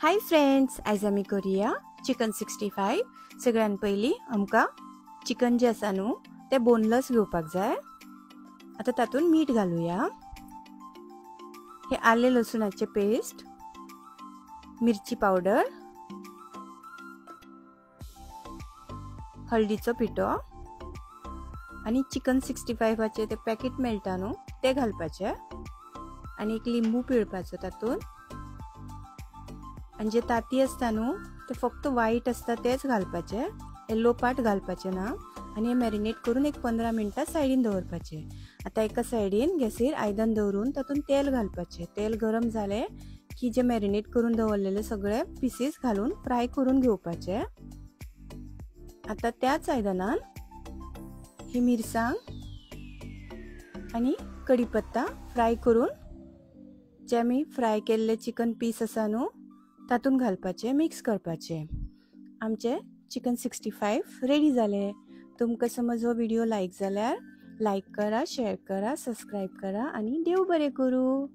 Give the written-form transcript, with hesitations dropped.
Hi friends, आयज आमी करूया चिकन 65। सगळ्यान पयली आमकां चिकन जे आसा न्हू ते बोनलेस घेवपाक जाय। आता तातून मीठ घालूया, हे आले लसुणाचे पेस्ट, मिरची पावडर, हळदीचो पिठो आणि चिकन 65चे ते पॅकेट मेळटा न्हू ते घालपाचे आणि एक लिंबू पिळपाचो तातून। आणि जे ताती असता न्हू ते फक्त व्हाईट असता तेच घालपाचे, येलो पार्ट घालपाचे ना। आणि हे मॅरिनेट करून एक 15 मिनिटां सायडीन दवरपाचे। आता एका सायडीन गॅसीर आयदन दवरून तातून तेल घालपाचे। तेल गरम जाले की जे मॅरिनेट करून दवरलेले सगळे पीसीस घालून फ्राय करून घेवपाचे। आता त्याच आयदनान ही मिरसांग आणि कढीपत्ता फ्राय करून जे आमी फ्राय केल्ले चिकन पीस आसा न्हू तातून घालपाचे, मिक्स करपाचे। आमचे चिकन 65 रेडी जाले। तुमकां समज हो व्हिडिओ लायक जाल्यार लायक करा, शेअर करा, सबस्क्राइब करा आणि देव बरें करूं।